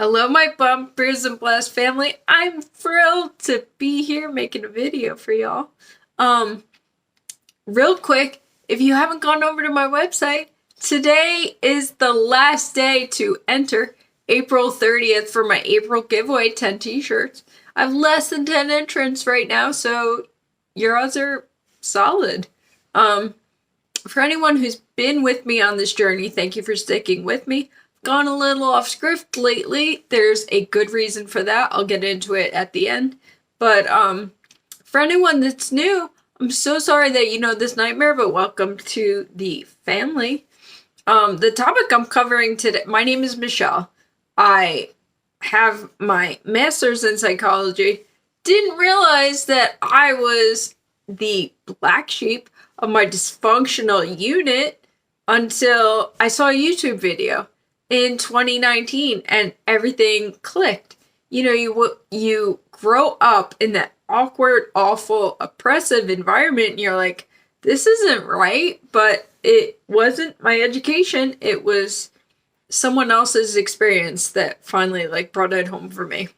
Hello, my bump, bruise, and blessed family. I'm thrilled to be here making a video for y'all. Um, Real quick, if you haven't gone over to my website, today is the last day to enter April 30th for my April giveaway 10 t-shirts. I have less than 10 entrants right now, so your odds are solid. For anyone who's been with me on this journey, thank you for sticking with me. Gone a little off script lately. There's a good reason for that. I'll get into it at the end. But for anyone that's new, I'm so sorry that you know this nightmare, but welcome to the family. The topic I'm covering today, my name is Michelle. I have my master's in psychology. Didn't realize that I was the black sheep of my dysfunctional unit until I saw a YouTube video in 2019 and everything clicked. You know, you grow up in that awkward, awful, oppressive environment and you're like, this isn't right, but it wasn't my education. It was someone else's experience that finally brought it home for me.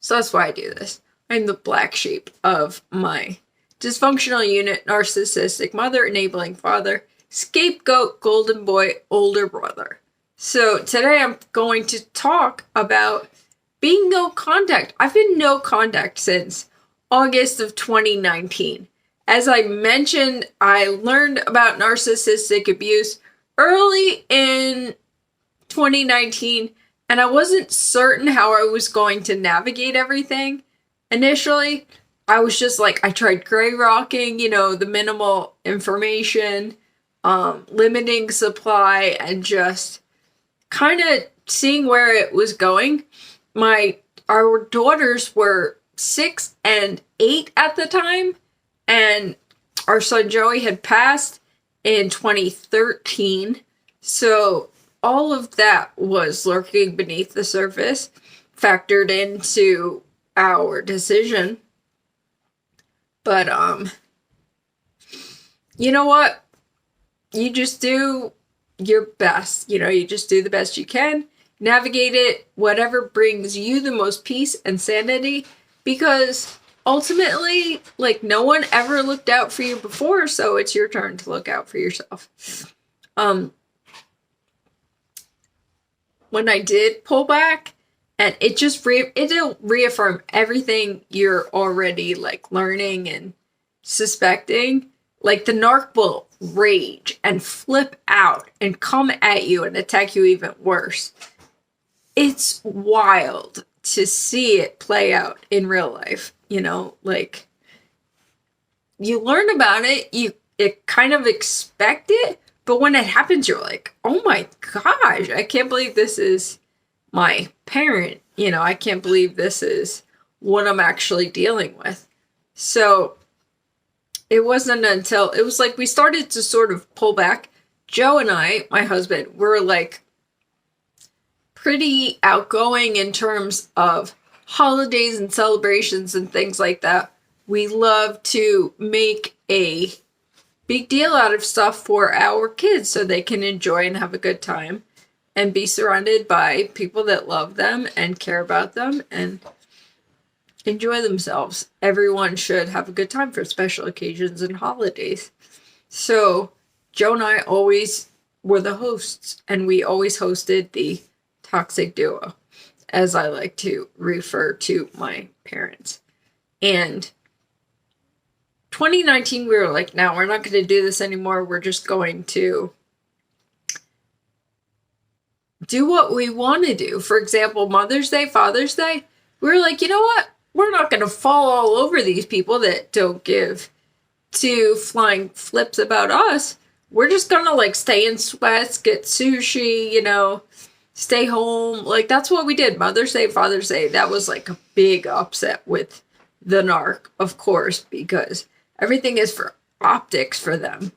So that's why I do this. I'm the black sheep of my dysfunctional unit, narcissistic mother, enabling father, scapegoat, golden boy, older brother. So today I'm going to talk about being no contact. I've been no contact since August of 2019. As I mentioned, I learned about narcissistic abuse early in 2019, and I wasn't certain how I was going to navigate everything. Initially, I was just I tried gray rocking, the minimal information, limiting supply, and just kind of seeing where it was going. Our daughters were 6 and 8 at the time, and our son Joey had passed in 2013. So all of that was lurking beneath the surface, factored into our decision. But you know what? You just do your best. You just do the best you can. Navigate it, whatever brings you the most peace and sanity, because ultimately, no one ever looked out for you before, so it's your turn to look out for yourself. When I did pull back, and it'll reaffirm everything you're already learning and suspecting. The narc will rage and flip out and come at you and attack you even worse. It's wild to see it play out in real life. You learn about it, you kind of expect it, but when it happens, you're like, oh my gosh, I can't believe this is my parent. I can't believe this is what I'm actually dealing with. So it wasn't until it was we started to sort of pull back. Joe and I, my husband, were pretty outgoing in terms of holidays and celebrations and things like that. We love to make a big deal out of stuff for our kids so they can enjoy and have a good time and be surrounded by people that love them and care about them and enjoy themselves. Everyone should have a good time for special occasions and holidays. So Joe and I always were the hosts, and we always hosted the toxic duo, as I like to refer to my parents. And 2019, we were no, we're not going to do this anymore. We're just going to do what we want to do. For example, Mother's Day, Father's Day, we were you know what? We're not going to fall all over these people that don't give two flying flips about us. We're just going to stay in sweats, get sushi, stay home. That's what we did. Mother's Day, Father's Day, that was a big upset with the narc, of course, because everything is for optics for them.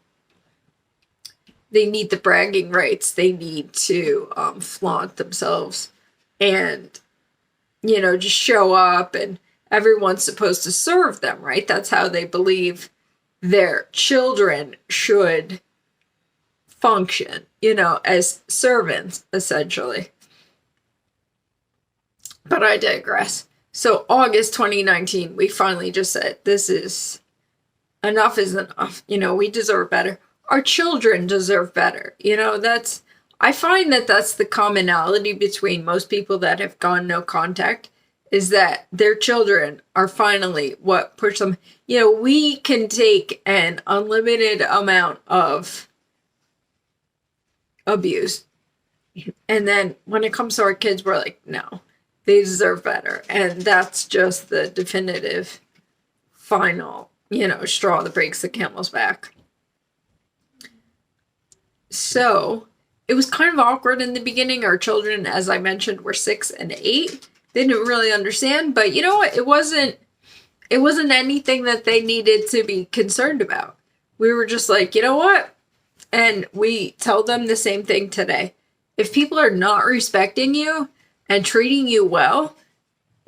They need the bragging rights. They need to flaunt themselves and, just show up, and everyone's supposed to serve them, right? That's how they believe their children should function, as servants, essentially. But I digress. So August 2019, we finally just said, enough is enough. We deserve better. Our children deserve better. I find that that's the commonality between most people that have gone no contact, is that their children are finally what push them. We can take an unlimited amount of abuse. And then when it comes to our kids, we're like, no, they deserve better. And that's just the definitive final, straw that breaks the camel's back. So it was kind of awkward in the beginning. Our children, as I mentioned, were 6 and 8. They didn't really understand, but you know what? It wasn't anything that they needed to be concerned about. We were just like, you know what? And we tell them the same thing today. If people are not respecting you and treating you well,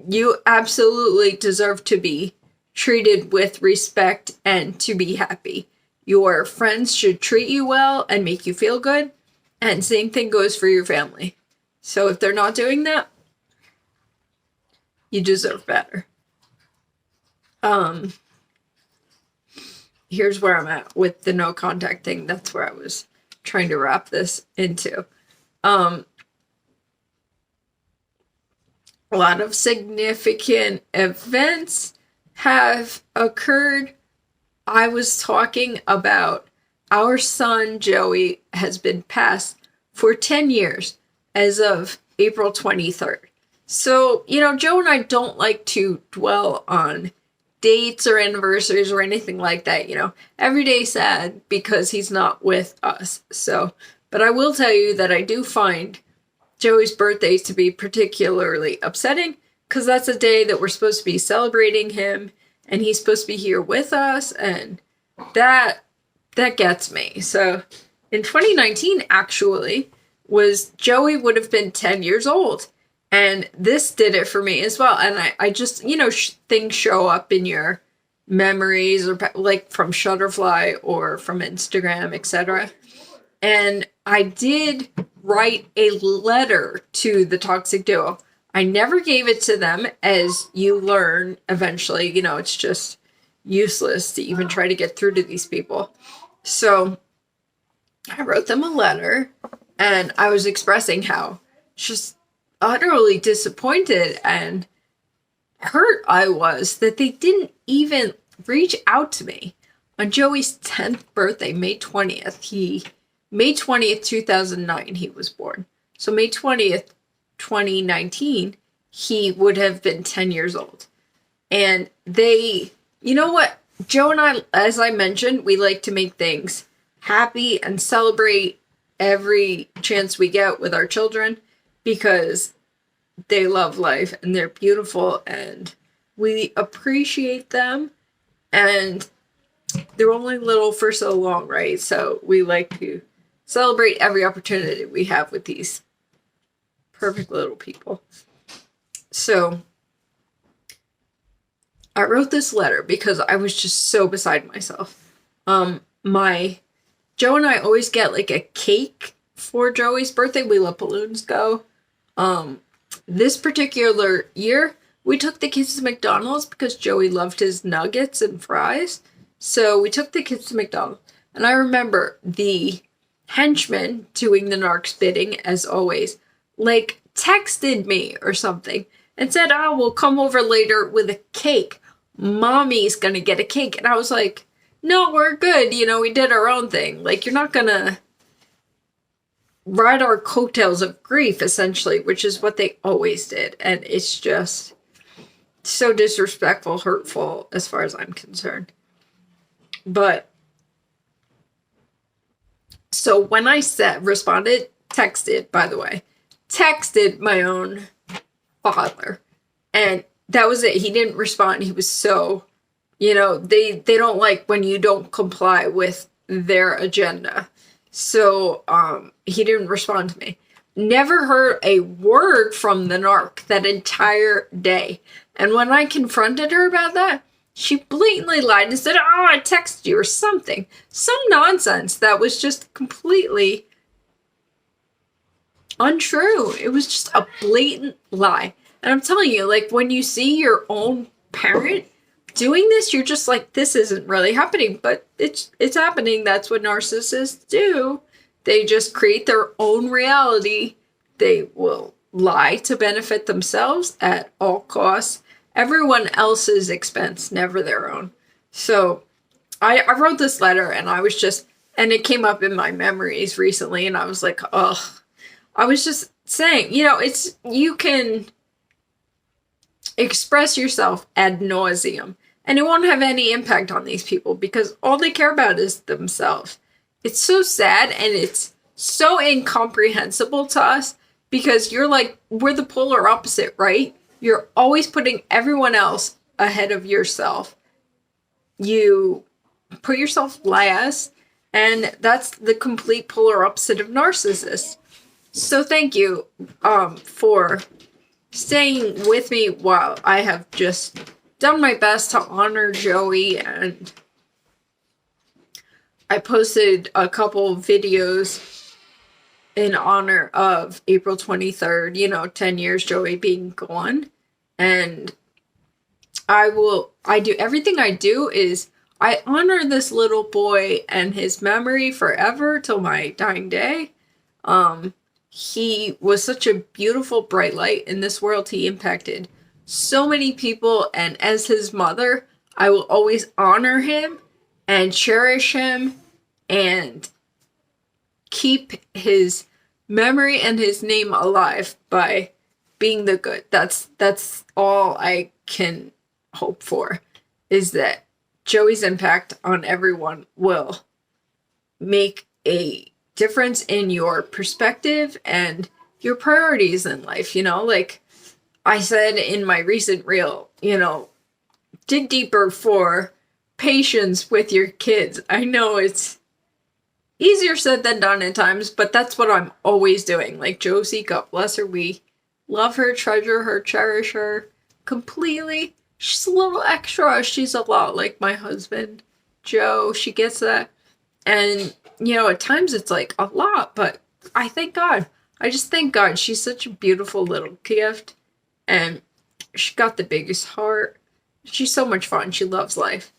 you absolutely deserve to be treated with respect and to be happy. Your friends should treat you well and make you feel good. And same thing goes for your family. So if they're not doing that, you deserve better. Here's where I'm at with the no contact thing. That's where I was trying to wrap this into. A lot of significant events have occurred. I was talking about our son, Joey, has been passed for 10 years as of April 23rd. So, Joe and I don't like to dwell on dates or anniversaries or anything like that. Every day sad because he's not with us. So, but I will tell you that I do find Joey's birthday to be particularly upsetting because that's a day that we're supposed to be celebrating him and he's supposed to be here with us, and that gets me. So in 2019, actually, Joey would have been 10 years old. And this did it for me as well. And I just, things show up in your memories, or like from Shutterfly or from Instagram, etc. And I did write a letter to the toxic duo. I never gave it to them, as you learn eventually. It's just useless to even try to get through to these people. So I wrote them a letter, and I was expressing how just utterly disappointed and hurt I was that they didn't even reach out to me. On Joey's 10th birthday, May 20th, May 20th, 2009, he was born. So May 20th, 2019, he would have been 10 years old. And you know what? Joe and I, as I mentioned, we like to make things happy and celebrate every chance we get with our children because they love life and they're beautiful and we appreciate them, and they're only little for so long, right? So we like to celebrate every opportunity we have with these perfect little people. So I wrote this letter because I was just so beside myself. Joe and I always get like a cake for Joey's birthday. We let balloons go. This particular year, we took the kids to McDonald's because Joey loved his nuggets and fries. So we took the kids to McDonald's. And I remember the henchman doing the narc's bidding, as always, like texted me or something and said, "Oh, we'll come over later with a cake. Mommy's gonna get a cake." And I was like, "No, we're good. We did our own thing. Like, you're not gonna ride our coattails of grief," essentially, which is what they always did. And it's just so disrespectful, hurtful, as far as I'm concerned. But so when I texted my own father, and that was it. He didn't respond. He was so, they don't like when you don't comply with their agenda. So he didn't respond to me. Never heard a word from the narc that entire day. And when I confronted her about that, she blatantly lied and said, "Oh, I texted you," or something. Some nonsense that was just completely untrue. It was just a blatant lie. And I'm telling you, like, when you see your own parent doing this, you're just like, this isn't really happening, but it's happening. That's what narcissists do. They just create their own reality. They will lie to benefit themselves at all costs. Everyone else's expense, never their own. So I wrote this letter, and I was just, and it came up in my memories recently, and I was like, ugh. I was just saying, you know, you can express yourself ad nauseum, and it won't have any impact on these people because all they care about is themselves. It's so sad, and it's so incomprehensible to us because you're like, we're the polar opposite, right? You're always putting everyone else ahead of yourself. You put yourself last, and that's the complete polar opposite of narcissists. So thank you for staying with me while I have just done my best to honor Joey, and I posted a couple videos in honor of April 23rd, you know, 10 years Joey being gone. And everything I do is I honor this little boy and his memory forever till my dying day. He was such a beautiful, bright light in this world. He impacted so many people, and as his mother, I will always honor him and cherish him and keep his memory and his name alive by being the good. That's all I can hope for, is that Joey's impact on everyone will make a difference in your perspective and your priorities in life. You know, like I said in my recent reel, you know, dig deeper for patience with your kids. I know it's easier said than done at times, but that's what I'm always doing. Like Josie, God bless her, we love her, treasure her, cherish her completely. She's a little extra. She's a lot like my husband, Joe. She gets that. And, you know, at times it's like a lot, but I thank God. I just thank God. She's such a beautiful little gift. And she got the biggest heart. She's so much fun. She loves life.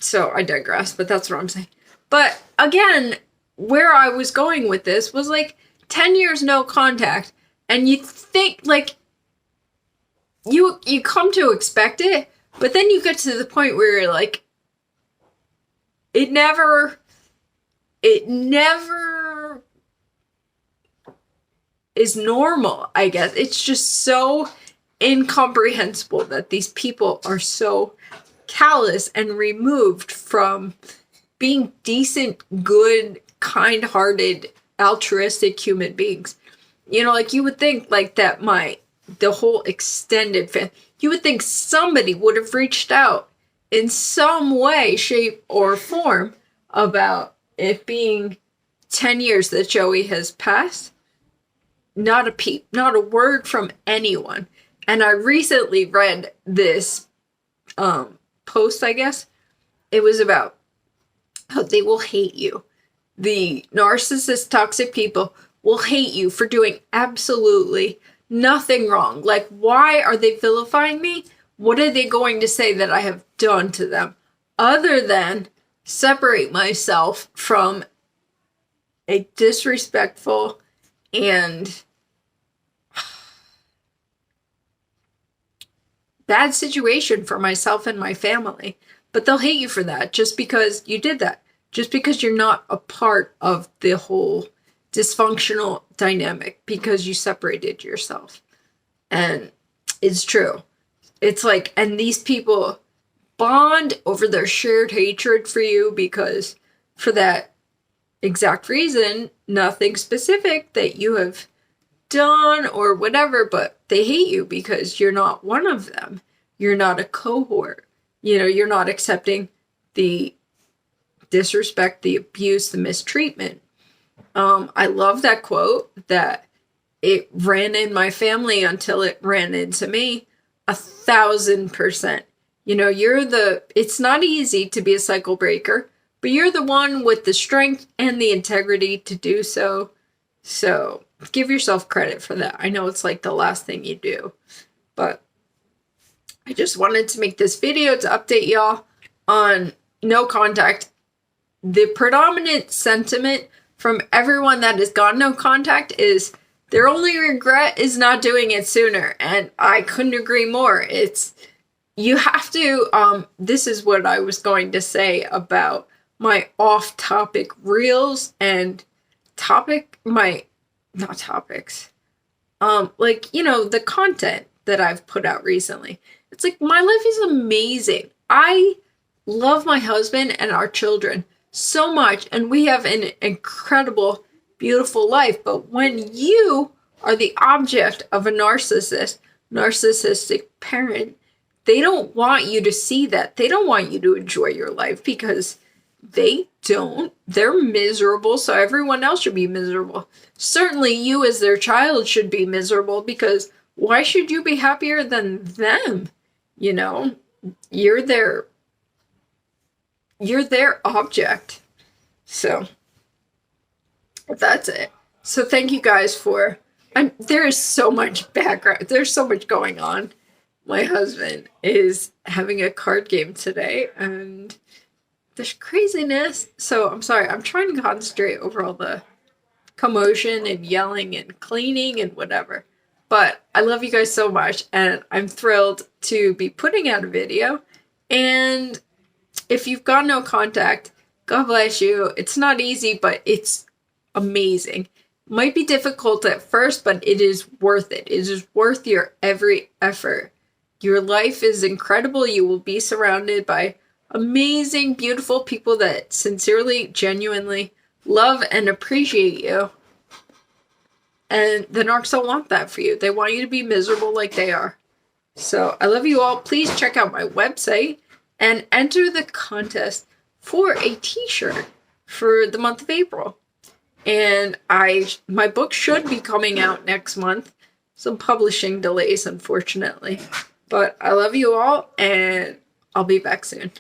So I digress, but that's what I'm saying. But again, where I was going with this was like 10 years no contact. And you think like you come to expect it, but then you get to the point where you're like, it never is normal, I guess. It's just so incomprehensible that these people are so callous and removed from being decent, good, kind-hearted, altruistic human beings. You know, like you would think like that the whole extended family, you would think somebody would have reached out in some way, shape, or form about it being 10 years that Joey has passed. Not a peep, not a word from anyone. And I recently read this post, I guess. It was about how they will hate you. The narcissist, toxic people will hate you for doing absolutely nothing wrong. Like, why are they vilifying me? What are they going to say that I have done to them other than separate myself from a disrespectful and bad situation for myself and my family? But they'll hate you for that just because you did that. Just because you're not a part of the whole dysfunctional dynamic because you separated yourself. And it's true. It's like, and these people bond over their shared hatred for you because for that exact reason, nothing specific that you have done or whatever, but they hate you because you're not one of them. You're not a cohort. You know, you're not accepting the disrespect, the abuse, the mistreatment. I love that quote that it ran in my family until it ran into me 1,000%. You know, it's not easy to be a cycle breaker, but you're the one with the strength and the integrity to do so. So give yourself credit for that. I know it's like the last thing you do, but I just wanted to make this video to update y'all on no contact. The predominant sentiment from everyone that has gone no contact is their only regret is not doing it sooner. And I couldn't agree more. You have to, this is what I was going to say about my off-topic reels and not topics. Like, you know, the content that I've put out recently. It's like, my life is amazing. I love my husband and our children so much, and we have an incredible, beautiful life. But when you are the object of a narcissistic parent, they don't want you to see that. They don't want you to enjoy your life because they don't. They're miserable, so everyone else should be miserable. Certainly you as their child should be miserable, because why should you be happier than them? You know, you're their object. So that's it. So thank you guys for, there is so much background. There's so much going on. My husband is having a card game today, and there's craziness. So I'm sorry. I'm trying to concentrate over all the commotion and yelling and cleaning and whatever. But I love you guys so much, and I'm thrilled to be putting out a video. And if you've got no contact, God bless you. It's not easy, but it's amazing. It might be difficult at first, but it is worth it. It is worth your every effort. Your life is incredible. You will be surrounded by amazing, beautiful people that sincerely, genuinely love and appreciate you. And the narcs don't want that for you. They want you to be miserable like they are. So I love you all. Please check out my website and enter the contest for a t-shirt for the month of April. And my book should be coming out next month. Some publishing delays, unfortunately. But I love you all, and I'll be back soon.